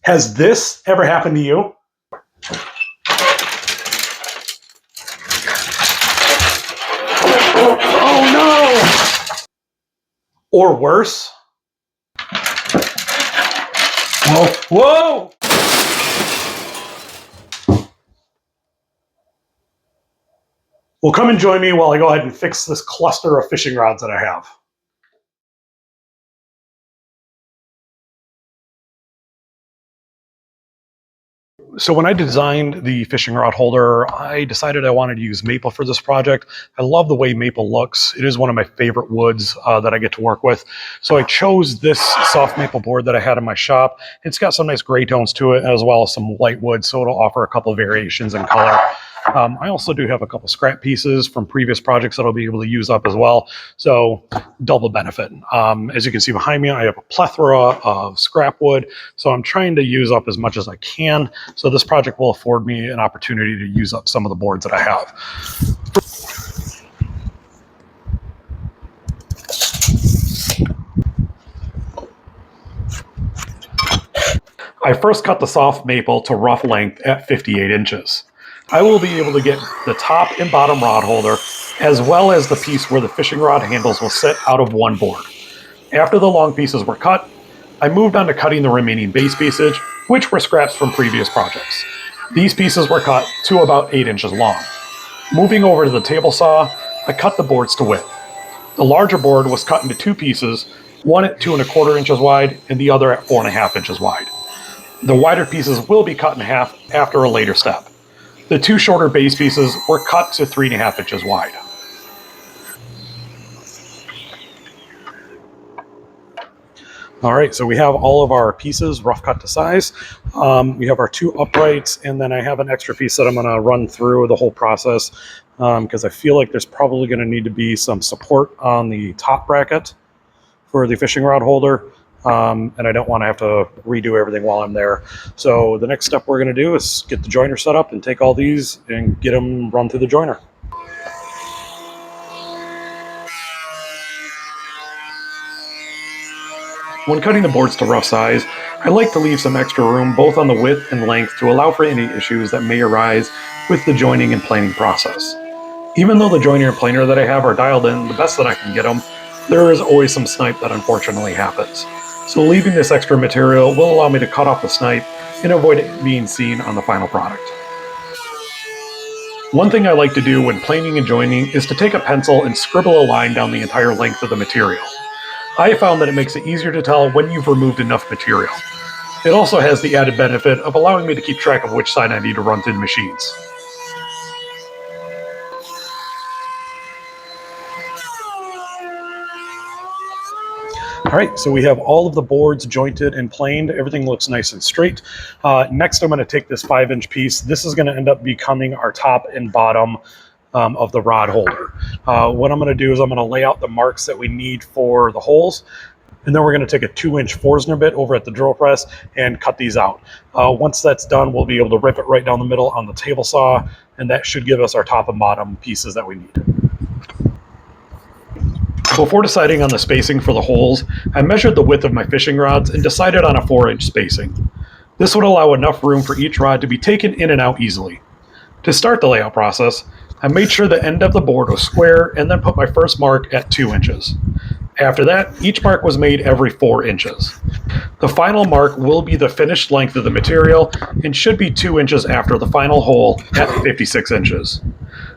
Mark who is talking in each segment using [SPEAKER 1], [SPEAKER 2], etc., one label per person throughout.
[SPEAKER 1] Has this ever happened to you? Oh no! Or worse? Whoa! Whoa! Well, come and join me while I go ahead and fix this cluster of fishing rods that I have. So when I designed the fishing rod holder, I decided I wanted to use maple for this project. I love the way maple looks. It is one of my favorite woods that I get to work with. So I chose this soft maple board that I had in my shop. It's got some nice gray tones to it, as well as some light wood, so it'll offer a couple of variations in color. I also do have a couple scrap pieces from previous projects that I'll be able to use up as well. So double benefit. As you can see behind me, I have a plethora of scrap wood. So I'm trying to use up as much as I can. So this project will afford me an opportunity to use up some of the boards that I have. I first cut the soft maple to rough length at 58 inches. I will be able to get the top and bottom rod holder, as well as the piece where the fishing rod handles will sit, out of one board. After the long pieces were cut, I moved on to cutting the remaining base pieces, which were scraps from previous projects. These pieces were cut to about 8 inches long. Moving over to the table saw, I cut the boards to width. The larger board was cut into two pieces, one at 2¼ inches wide and the other at 4½ inches wide. The wider pieces will be cut in half after a later step. The two shorter base pieces were cut to 3½ inches wide. All right, so we have all of our pieces rough cut to size. We have our two uprights, and then I have an extra piece that I'm going to run through the whole process because I feel like there's probably going to need to be some support on the top bracket for the fishing rod holder. And I don't want to have to redo everything while I'm there. So the next step we're going to do is get the joiner set up and take all these and get them run through the joiner. When cutting the boards to rough size, I like to leave some extra room both on the width and length to allow for any issues that may arise with the joining and planing process. Even though the joiner and planer that I have are dialed in the best that I can get them, there is always some snipe that unfortunately happens. So leaving this extra material will allow me to cut off the snipe and avoid it being seen on the final product. One thing I like to do when planing and joining is to take a pencil and scribble a line down the entire length of the material. I found that it makes it easier to tell when you've removed enough material. It also has the added benefit of allowing me to keep track of which side I need to run through the machines. All right, so we have all of the boards jointed and planed. Everything looks nice and straight. Next, I'm going to take this 5-inch piece. This is going to end up becoming our top and bottom of the rod holder. What I'm going to do is I'm going to lay out the marks that we need for the holes, and then we're going to take a 2-inch Forstner bit over at the drill press and cut these out. Once that's done, we'll be able to rip it right down the middle on the table saw, and that should give us our top and bottom pieces that we need. Before deciding on the spacing for the holes, I measured the width of my fishing rods and decided on a 4-inch spacing. This would allow enough room for each rod to be taken in and out easily. To start the layout process, I made sure the end of the board was square and then put my first mark at 2 inches. After that, each mark was made every 4 inches. The final mark will be the finished length of the material and should be 2 inches after the final hole at 56 inches.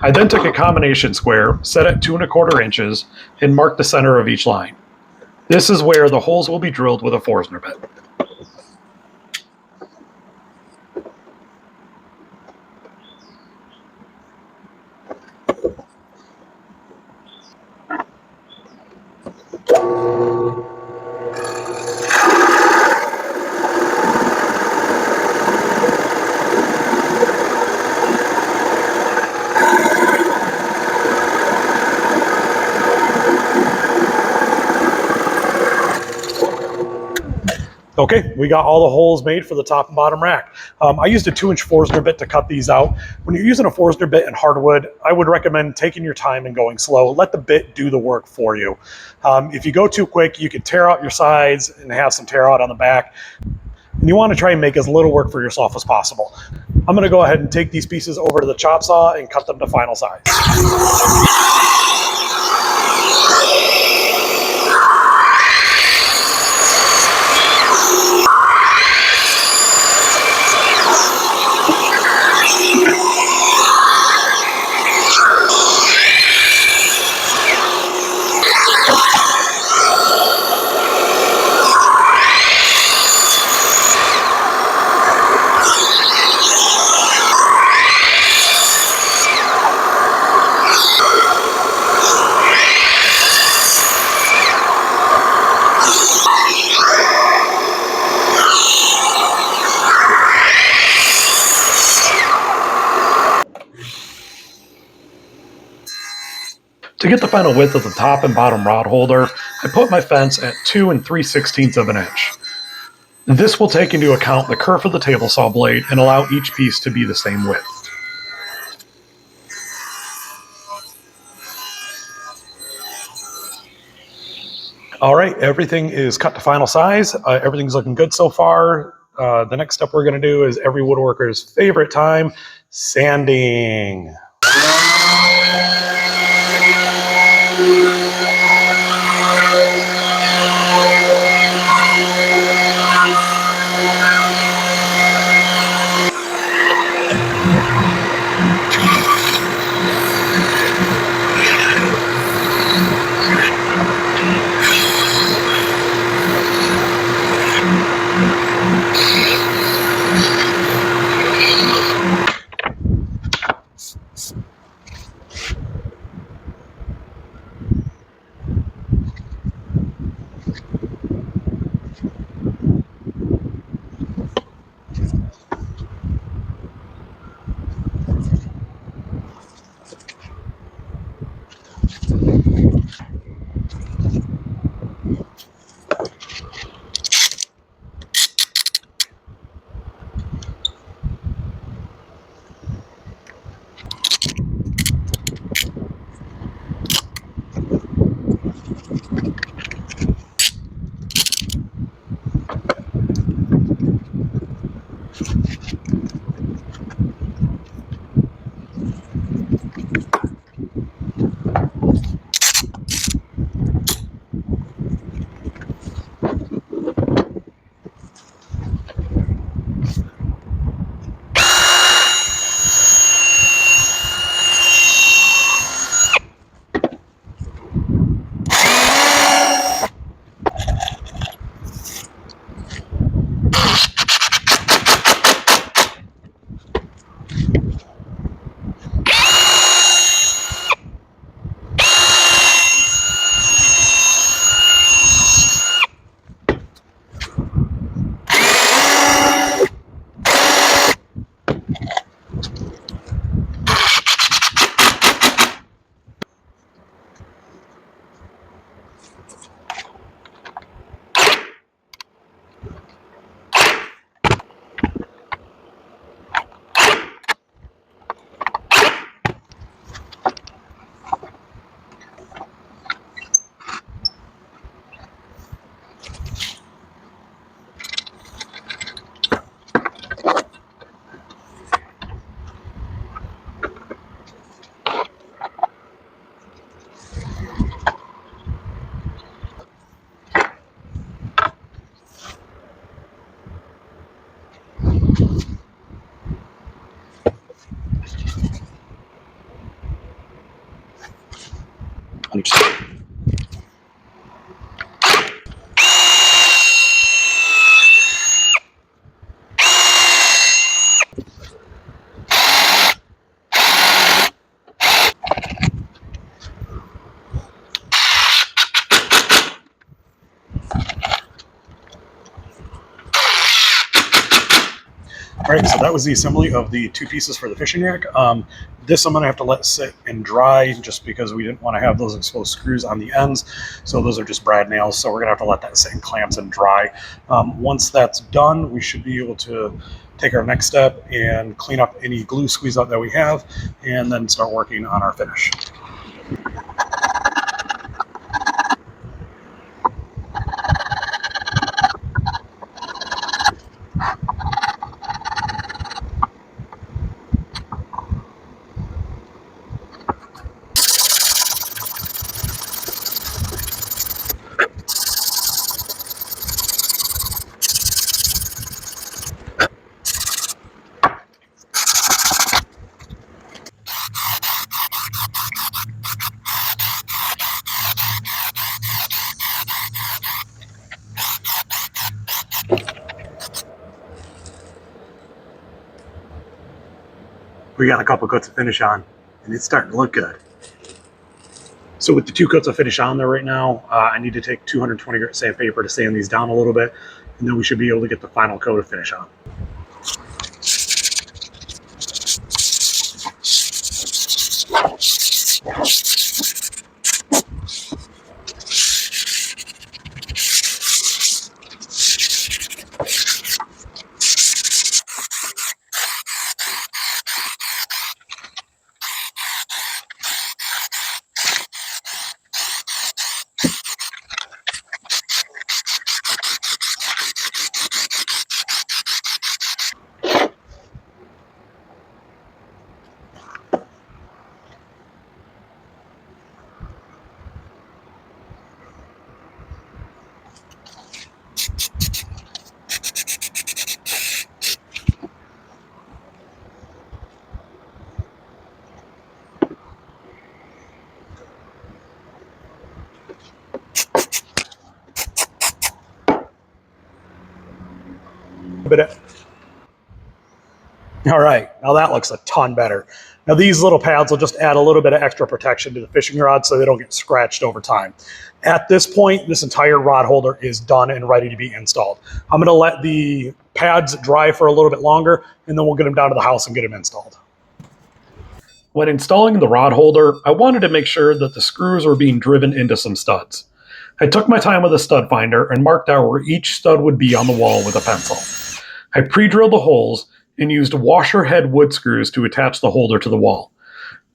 [SPEAKER 1] I then took a combination square, set at 2¼ inches, and marked the center of each line. This is where the holes will be drilled with a Forstner bit. Okay, we got all the holes made for the top and bottom rack. I used a 2-inch Forstner bit to cut these out. When you're using a Forstner bit in hardwood, I would recommend taking your time and going slow. Let the bit do the work for you. If you go too quick, you can tear out your sides and have some tear out on the back. And you want to try and make as little work for yourself as possible. I'm going to go ahead and take these pieces over to the chop saw and cut them to final size. To get the final width of the top and bottom rod holder, I put my fence at 2 3/16 of an inch. This will take into account the kerf of the table saw blade and allow each piece to be the same width. All right, everything is cut to final size. Everything's looking good so far. The next step we're going to do is every woodworker's favorite time, sanding. All right, so that was the assembly of the two pieces for the fishing rack. This I'm going to have to let sit and dry just because we didn't want to have those exposed screws on the ends. So those are just brad nails. So we're going to have to let that sit in clamps and dry. Once that's done, we should be able to take our next step and clean up any glue squeeze out that we have and then start working on our finish. We got a couple coats of finish on, and it's starting to look good. So with the 2 coats of finish on there right now, I need to take 220 grit sandpaper to sand these down a little bit, and then we should be able to get the final coat of finish on. All right, now that looks a ton better. Now these little pads will just add a little bit of extra protection to the fishing rod so they don't get scratched over time. At this point, this entire rod holder is done and ready to be installed. I'm gonna let the pads dry for a little bit longer, and then we'll get them down to the house and get them installed. When installing the rod holder, I wanted to make sure that the screws were being driven into some studs. I took my time with a stud finder and marked out where each stud would be on the wall with a pencil. I pre-drilled the holes and used washer head wood screws to attach the holder to the wall.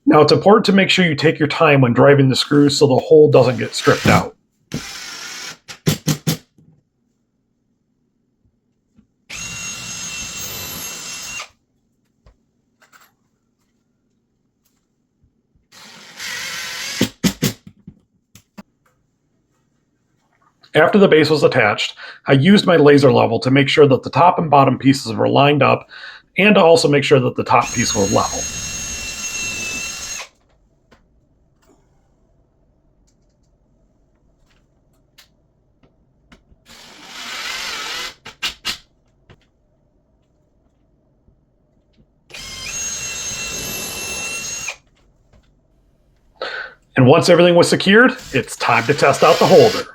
[SPEAKER 1] Now it's important to make sure you take your time when driving the screws so the hole doesn't get stripped out. After the base was attached, I used my laser level to make sure that the top and bottom pieces were lined up and to also make sure that the top piece was level. And once everything was secured, it's time to test out the holder.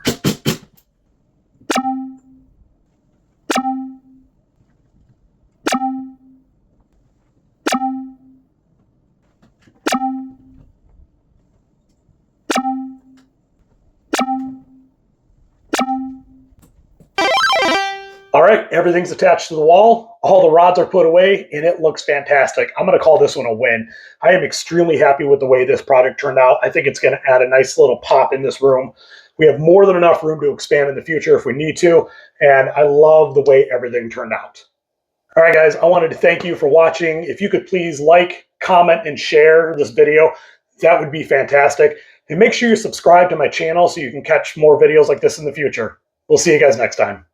[SPEAKER 1] All right, everything's attached to the wall. All the rods are put away, and it looks fantastic. I'm going to call this one a win. I am extremely happy with the way this product turned out. I think it's going to add a nice little pop in this room. We have more than enough room to expand in the future if we need to, and I love the way everything turned out. All right, guys, I wanted to thank you for watching. If you could please like, comment, and share this video, that would be fantastic. And make sure you subscribe to my channel so you can catch more videos like this in the future. We'll see you guys next time.